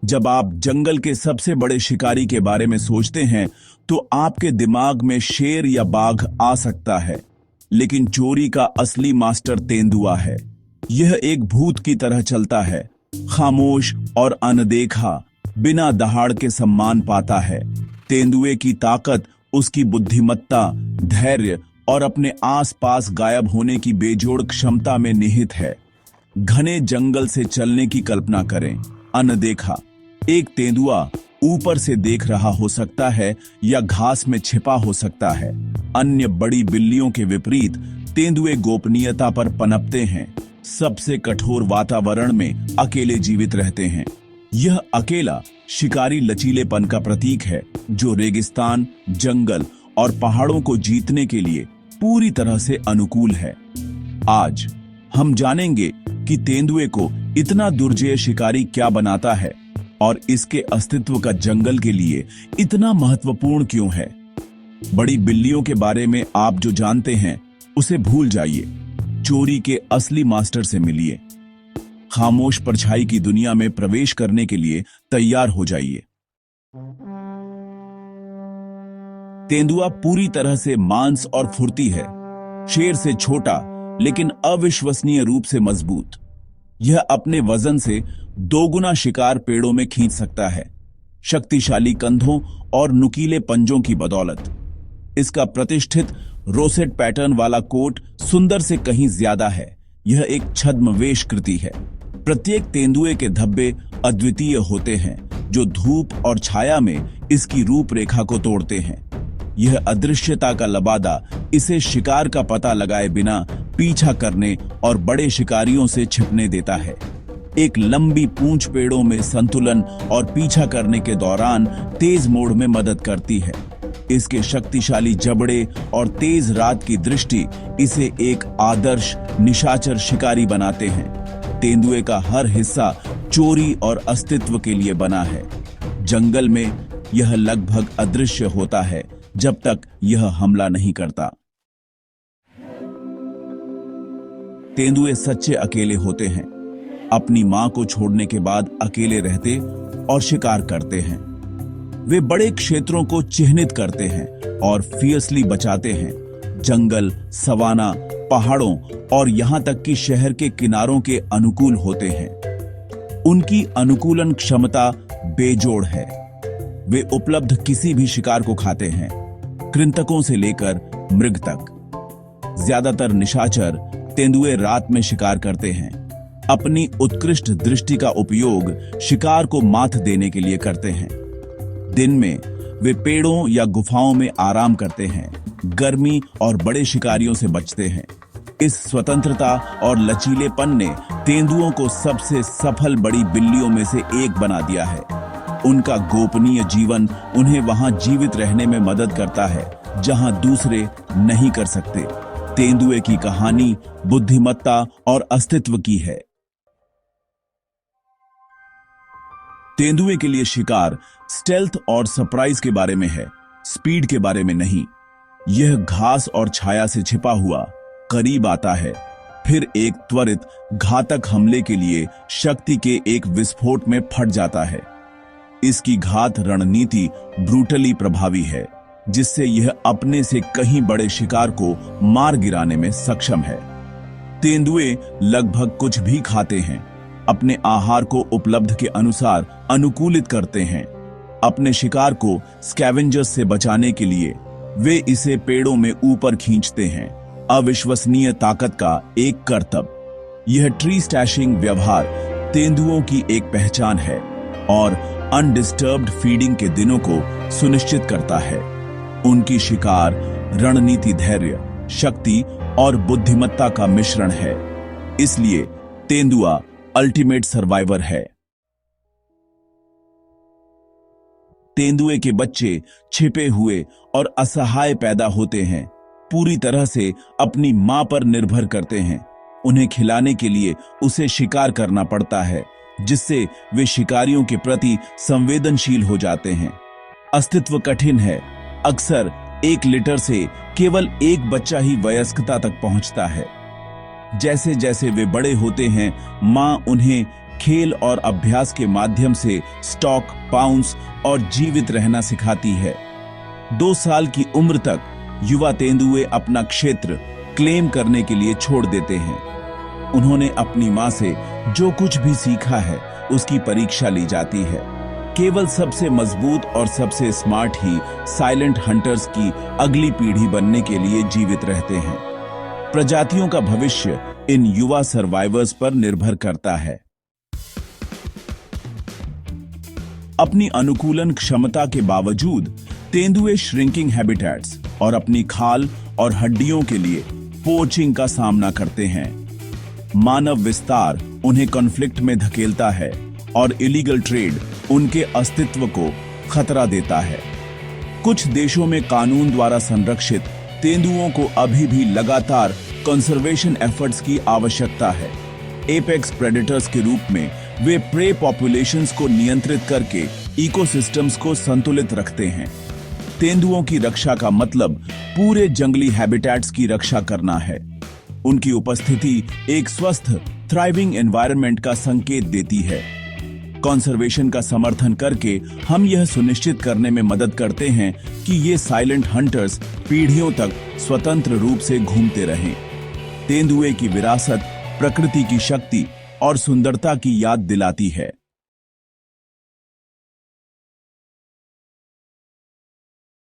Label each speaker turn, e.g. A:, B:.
A: जब आप जंगल के सबसे बड़े शिकारी के बारे में सोचते हैं तो आपके दिमाग में शेर या बाघ आ सकता है, लेकिन चोरी का असली मास्टर तेंदुआ है। यह एक भूत की तरह चलता है, खामोश और अनदेखा, बिना दहाड़ के सम्मान पाता है। तेंदुए की ताकत उसकी बुद्धिमत्ता, धैर्य और अपने आसपास गायब होने की बेजोड़ क्षमता में निहित है। घने जंगल से चलने की कल्पना करें। अनदेखा, एक तेंदुआ ऊपर से देख रहा हो सकता है या घास में छिपा हो सकता है। अन्य बड़ी बिल्लियों के विपरीत तेंदुए गोपनीयता पर पनपते हैं, सबसे कठोर वातावरण में अकेले जीवित रहते हैं। यह अकेला शिकारी लचीलेपन का प्रतीक है, जो रेगिस्तान, जंगल और पहाड़ों को जीतने के लिए पूरी तरह से अनुकूल है। आज हम जानेंगे कि तेंदुए को इतना दुर्जेय शिकारी क्या बनाता है और इसके अस्तित्व का जंगल के लिए इतना महत्वपूर्ण क्यों है। बड़ी बिल्लियों के बारे में आप जो जानते हैं उसे भूल जाइए, चोरी के असली मास्टर से मिलिए। खामोश परछाई की दुनिया में प्रवेश करने के लिए तैयार हो जाइए। तेंदुआ पूरी तरह से मांस और फुर्ती है, शेर से छोटा लेकिन अविश्वसनीय रूप से मजबूत। यह अपने वजन से दोगुना शिकार पेड़ों में खींच सकता है, शक्तिशाली कंधों और नुकीले पंजों की बदौलत। इसका प्रतिष्ठित रोसेट पैटर्न वाला कोट सुंदर से कहीं ज्यादा है। यह एक छद्मवेश कृति है। प्रत्येक तेंदुए के धब्बे अद्वितीय होते हैं, जो धूप और छाया में इसकी रूपरेखा को तोड़ते हैं। यह अदृश्यता का लबादा इसे शिकार का पता लगाए बिना पीछा करने और बड़े शिकारियों से छिपने देता है। एक लंबी पूंछ पेड़ों में संतुलन और पीछा करने के दौरान तेज मोड़ में मदद करती है। इसके शक्तिशाली जबड़े और तेज रात की दृष्टि इसे एक आदर्श निशाचर शिकारी बनाते हैं। तेंदुए का हर हिस्सा चोरी और अस्तित्व के लिए बना है। जंगल में यह लगभग अदृश्य होता है जब तक यह हमला नहीं करता। तेंदुए सच्चे अकेले होते हैं, अपनी मां को छोड़ने के बाद अकेले रहते और शिकार करते हैं। वे बड़े क्षेत्रों को चिह्नित करते हैं और फियर्सली बचाते हैं। जंगल, सवाना, पहाड़ों और यहां तक कि शहर के किनारों के अनुकूल होते हैं। उनकी अनुकूलन क्षमता बेजोड़ है। वे उपलब्ध किसी भी शिकार को खाते हैं, कृंतकों से लेकर मृग तक। ज्यादातर निशाचर तेंदुए रात में शिकार करते हैं। अपनी उत्कृष्ट दृष्टि का उपयोग शिकार को मात देने के लिए करते हैं। दिन में वे पेड़ों या गुफाओं में आराम करते हैं, गर्मी और बड़े शिकारियों से बचते हैं। इस स्वतंत्रता और लचीलेपन ने तेंदुओं को सबसे सफल बड़ी बिल्लियों में से एक बना दिया है। उनका गोपनीय जीवन उन्हें वहां जीवित रहने में मदद करता है जहां दूसरे नहीं कर सकते। तेंदुए की कहानी बुद्धिमत्ता और अस्तित्व की है। तेंदुए के लिए शिकार स्टेल्थ और सरप्राइज के बारे में है, स्पीड के बारे में नहीं। यह घास और छाया से छिपा हुआ करीब आता है, फिर एक त्वरित घातक हमले के लिए शक्ति के एक विस्फोट में फट जाता है। इसकी घात रणनीति ब्रूटली प्रभावी है, जिससे यह अपने से कहीं बड़े शिकार को मार गिराने में सक्षम है। तेंदुए लगभग कुछ भी खाते हैं, अपने आहार को उपलब्ध के अनुसार अनुकूलित करते हैं। अपने शिकार को स्कैवेंजर्स से बचाने के लिए वे इसे पेड़ों में ऊपर खींचते हैं। अविश्वसनीय ताकत का एक करतब। यह ट्री स्टैशिंग व्यवहार तेंदुओं की एक पहचान है और अनडिस्टर्ब्ड फीडिंग के दिनों को सुनिश्चित करता है। उनकी शिकार रणनीति, धैर्य, शक्ति और बुद्धिमत्ता का मिश्रण है। इसलिए तेंदुआ अल्टीमेट सर्वाइवर है। तेंदुए के बच्चे छिपे हुए और असहाय पैदा होते हैं, पूरी तरह से अपनी मां पर निर्भर करते हैं। उन्हें खिलाने के लिए उसे शिकार करना पड़ता है, जिससे वे शिकारियों के प्रति संवेदनशील हो जाते हैं। अस्तित्व कठिन है। अक्सर एक लिटर से केवल एक बच्चा ही वयस्कता तक पहुंचता है। जैसे जैसे वे बड़े होते हैं, मां उन्हें खेल और अभ्यास के माध्यम से स्टॉक, बाउंस और जीवित रहना सिखाती है। 2 साल की उम्र तक युवा तेंदुए अपना क्षेत्र क्लेम करने के लिए छोड़ देते हैं। उन्होंने अपनी मां से जो कुछ भी सीखा है उसकी परीक्षा ली जाती है। केवल सबसे मजबूत और सबसे स्मार्ट ही साइलेंट हंटर्स की अगली पीढ़ी बनने के लिए जीवित रहते हैं। प्रजातियों का भविष्य इन युवा सर्वाइवर्स पर निर्भर करता है। अपनी अनुकूलन क्षमता के बावजूद तेंदुए श्रिंकिंग हैबिटेट्स और अपनी खाल और हड्डियों के लिए पोचिंग का सामना करते हैं। मानव विस्तार उन्हें कॉन्फ्लिक्ट में धकेलता है और इलीगल ट्रेड उनके अस्तित्व को खतरा देता है। कुछ देशों में कानून द्वारा संरक्षित तेंदुओं को अभी भी लगातार कंजर्वेशन एफर्ट्स की आवश्यकता है। एपेक्स प्रेडेटर्स के रूप में वे प्रे पॉपुलेशंस को नियंत्रित करके इकोसिस्टम्स को संतुलित रखते हैं। तेंदुओं की रक्षा का मतलब पूरे जंगली हैबिटेट्स की रक्षा करना है। उनकी उपस्थिति एक स्वस्थ, थ्राइविंग एनवायरनमेंट का संकेत देती है। कंजर्वेशन का समर्थन करके हम यह सुनिश्चित करने में मदद करते हैं कि ये साइलेंट हंटर्स पीढ़ियों तक स्वतंत्र रूप से घूमते रहें। तेंदुए की विरासत प्रकृति की शक्ति और सुंदरता की याद दिलाती है।